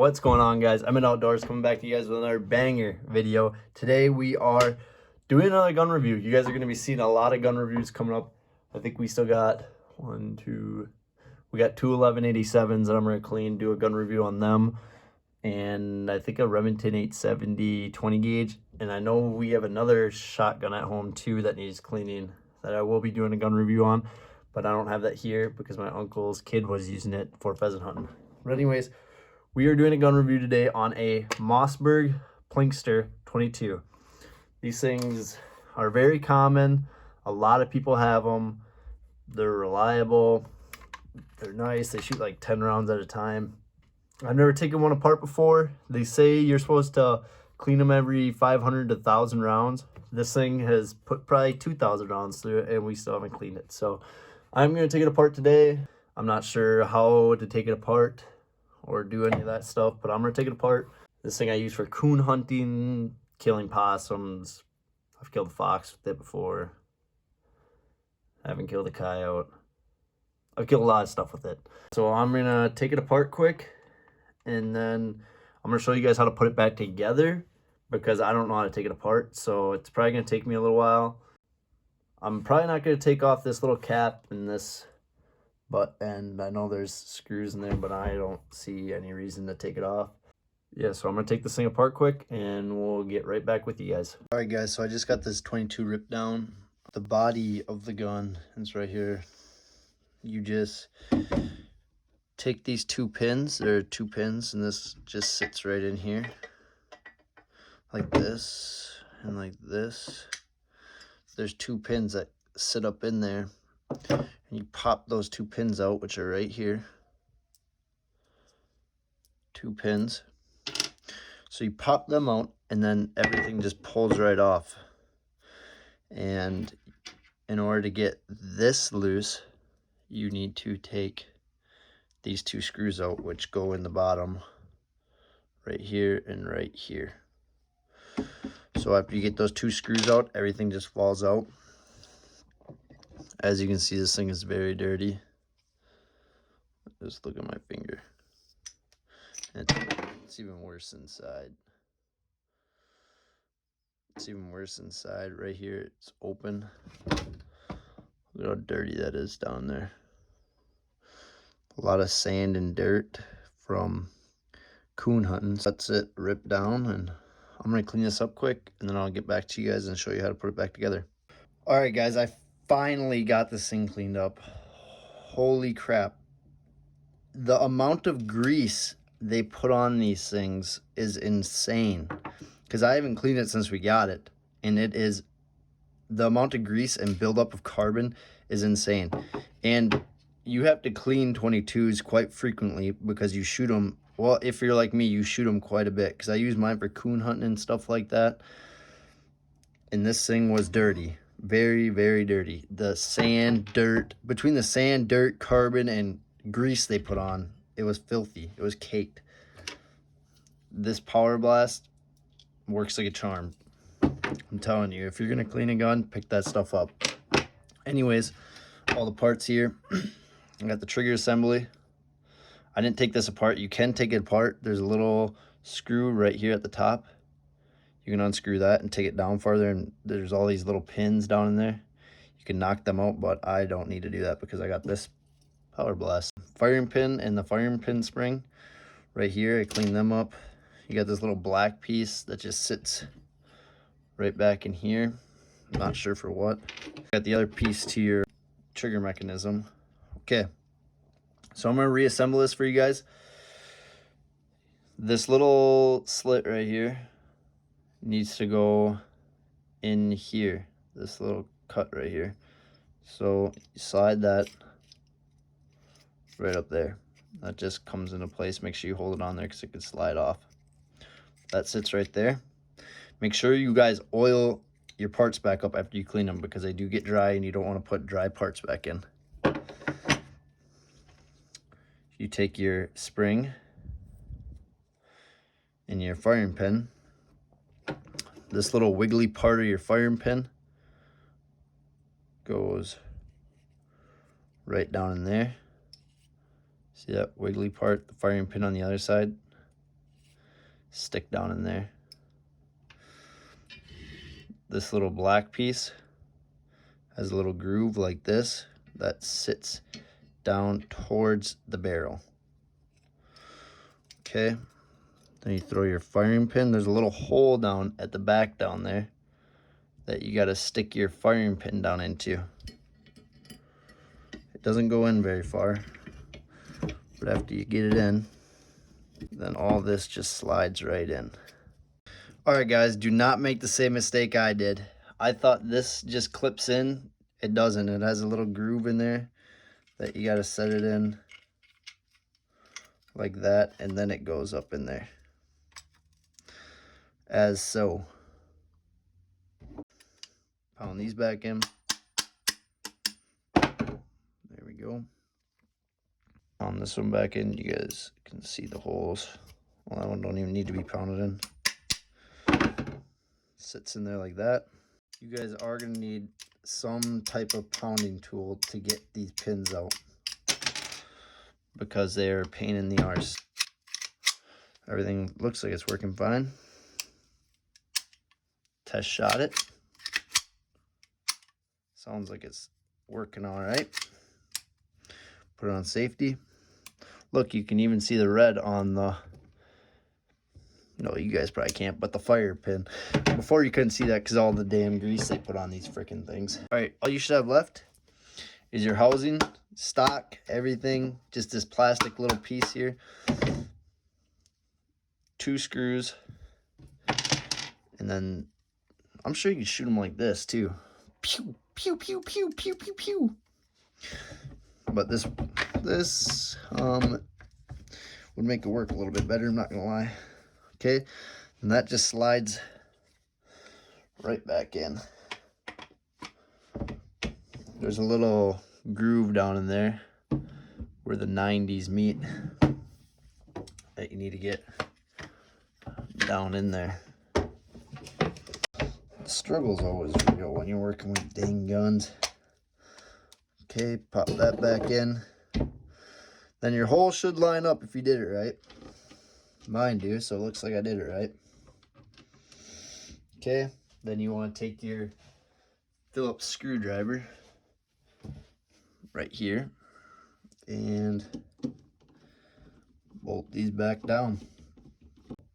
What's going on, guys? I'm in Outdoors, coming back to you guys with another banger video. Today we are doing another gun review. You guys are going to be seeing a lot of gun reviews coming up. I think we still got we got two 1187s that I'm going to clean, do a gun review on them. And I think a Remington 870 20 gauge. And I know we have another shotgun at home too that needs cleaning that I will be doing a gun review on. But I don't have that here because my uncle's kid was using it for pheasant hunting. But anyways, we are doing a gun review today on a Mossberg Plinkster 22. These things are very common. A lot of people have them. They're reliable. They're nice. They shoot like 10 rounds at a time. I've never taken one apart before. They say you're supposed to clean them every 500 to 1,000 rounds. This thing has put probably 2,000 rounds through it, and we still haven't cleaned it. So I'm going to take it apart today. I'm not sure how to take it apart or do any of that stuff, but I'm going to take it apart. This thing I use for coon hunting, killing possums. I've killed a fox with it before. I haven't killed a coyote. I've killed a lot of stuff with it. So I'm going to take it apart quick, and then I'm going to show you guys how to put it back together because I don't know how to take it apart. So it's probably going to take me a little while. I'm probably not going to take off this little cap and this butt end. I know there's screws in there, but I don't see any reason to take it off. Yeah, so I'm going to take this thing apart quick and we'll get right back with you guys. All right, guys, so I just got this 22 ripped down. The body of the gun is right here. You just take these two pins. There are two pins, and this just sits right in here like this and like this. There's two pins that sit up in there, and you pop those two pins out, which are right here. Two pins. So you pop them out, and then everything just pulls right off. And in order to get this loose, you need to take these two screws out, which go in the bottom right here and right here. So after you get those two screws out, everything just falls out. As you can see, this thing is very dirty. Just look at my finger. It's even worse inside. It's even worse inside. Right here, it's open. Look how dirty that is down there. A lot of sand and dirt from coon hunting. That's it ripped down, and I'm going to clean this up quick, and then I'll get back to you guys and show you how to put it back together. All right, guys, I finally got this thing cleaned up. Holy crap. The amount of grease they put on these things is insane, because I haven't cleaned it since we got it, and it is, the amount of grease and buildup of carbon is insane. And you have to clean 22s quite frequently because you shoot them. Well, if you're like me, you shoot them quite a bit, because I use mine for coon hunting and stuff like that. And this thing was dirty. Very, very dirty. The sand, dirt, between the sand, dirt, carbon, and grease they put on, it was filthy. It was caked. This Power Blast works like a charm. I'm telling you, if you're going to clean a gun, pick that stuff up. Anyways, all the parts here. I got the trigger assembly. I didn't take this apart. You can take it apart. There's a little screw right here at the top. You can unscrew that and take it down farther, and there's all these little pins down in there. You can knock them out, but I don't need to do that because I got this Power Blast. Firing pin and the firing pin spring right here. I cleaned them up. You got this little black piece that just sits right back in here. I'm not sure for what. Got the other piece to your trigger mechanism. Okay. So I'm going to reassemble this for you guys. This little slit right here needs to go in here. This little cut right here. So you slide that right up there. That just comes into place. Make sure you hold it on there because it could slide off. That sits right there. Make sure you guys oil your parts back up after you clean them because they do get dry and you don't want to put dry parts back in. You take your spring and your firing pin. This little wiggly part of your firing pin goes right down in there. See that wiggly part, the firing pin on the other side? stick down in there. This little black piece has a little groove like this that sits down towards the barrel. Okay, then you throw your firing pin. There's a little hole down at the back down there that you got to stick your firing pin down into. It doesn't go in very far, but after you get it in, then all this just slides right in. All right, guys, do not make the same mistake I did. I thought this just clips in. It doesn't. It has a little groove in there that you got to set it in like that, and then it goes up in there as so. Pound these back in. There we go. Pound this one back in. You guys can see the holes. Well, that one don't even need to be pounded in. Sits in there like that. You guys are going to need some type of pounding tool to get these pins out, because they are a pain in the arse. Everything looks like it's working fine. Test shot it. Sounds like it's working all right. Put it on safety. Look, you can even see the red on the, no, you guys probably can't, but the fire pin. Before you couldn't see that because all the damn grease they put on these freaking things. All right, all you should have left is your housing, stock, everything. Just this plastic little piece here. 2 screws. And then I'm sure you can shoot them like this too. Pew, pew, pew, pew, pew, pew, pew. But this would make it work a little bit better, I'm not gonna lie. Okay, and that just slides right back in. There's a little groove down in there where the 90s meet that you need to get down in there. The struggle's always real when you're working with dang guns. Okay, pop that back in. Then your hole should line up if you did it right. Mine do, so it looks like I did it right. Okay, then you want to take your Phillips screwdriver right here and bolt these back down.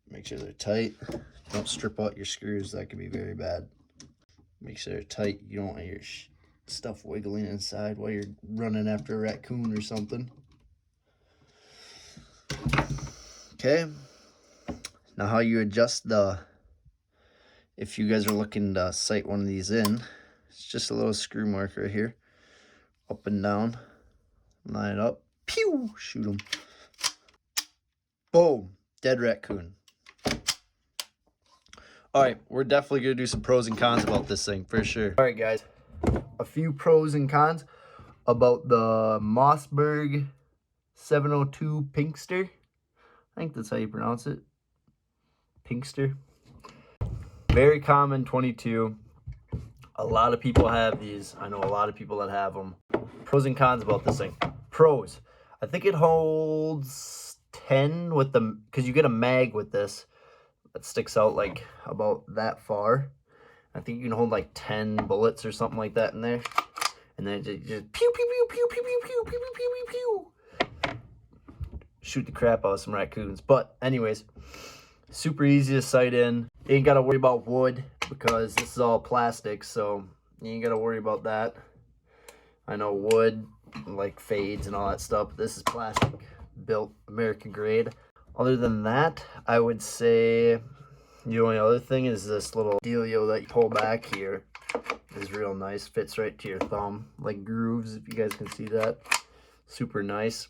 Make sure they're tight. Don't strip out your screws, that could be very bad. Make sure they're tight. You don't want your stuff wiggling inside while you're running after a raccoon or something. Okay, now how you adjust if you guys are looking to sight one of these in, it's just a little screw marker right here, up and down, line it up, pew, shoot them. Boom, dead raccoon. All right, we're definitely gonna do some pros and cons about this thing for sure. All right, guys, a few pros and cons about the Mossberg 702 Plinkster. I think that's how you pronounce it. Plinkster. Very common 22. A lot of people have these. I know a lot of people that have them. Pros and cons about this thing. Pros. I think it holds 10 with the, because you get a mag with this that sticks out like about that far. I think you can hold like 10 bullets or something like that in there. And then it just pew, pew, pew, pew, pew, pew, pew, pew, pew, pew, pew. Shoot the crap out of some raccoons. But anyways, super easy to sight in. You ain't got to worry about wood because this is all plastic, so you ain't got to worry about that. I know wood like fades and all that stuff. This is plastic, built American grade. Other than that, I would say the only other thing is this little dealio that you pull back here is real nice. Fits right to your thumb, like grooves, if you guys can see that. Super nice.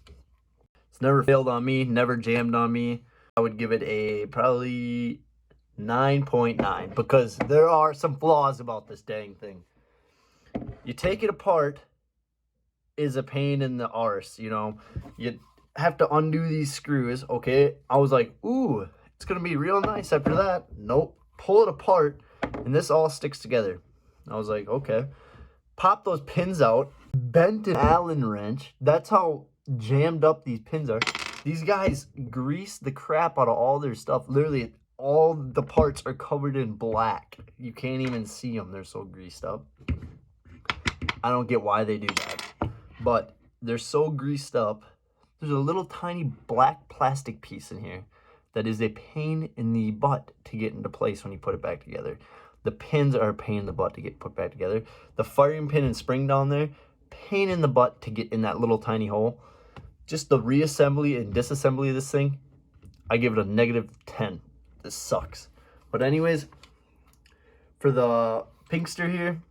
It's never failed on me, never jammed on me. I would give it a probably 9.9 because there are some flaws about this dang thing. You take it apart is a pain in the arse, you know. You have to undo these screws, okay? I was like, ooh, it's gonna be real nice after that. Nope, pull it apart and this all sticks together. I was like, okay. Pop those pins out, bent an Allen wrench. That's how jammed up these pins are. These guys grease the crap out of all their stuff. Literally, all the parts are covered in black. You can't even see them. They're so greased up. I don't get why they do that, but they're so greased up. There's a little tiny black plastic piece in here that is a pain in the butt to get into place when you put it back together. The pins are a pain in the butt to get put back together. The firing pin and spring down there, pain in the butt to get in that little tiny hole. Just the reassembly and disassembly of this thing, I give it a -10. This sucks. But anyways, for the Plinkster here,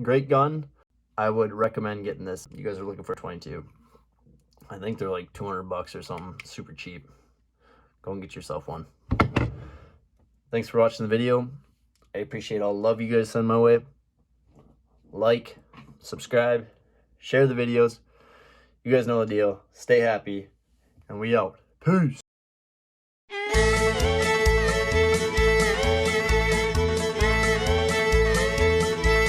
great gun. I would recommend getting this. You guys are looking for 22. I think they're like 200 bucks or something. Super cheap. Go and get yourself one. Thanks for watching the video. I appreciate all the love you guys send my way. Like, subscribe, share the videos. You guys know the deal. Stay happy, and we out. Peace.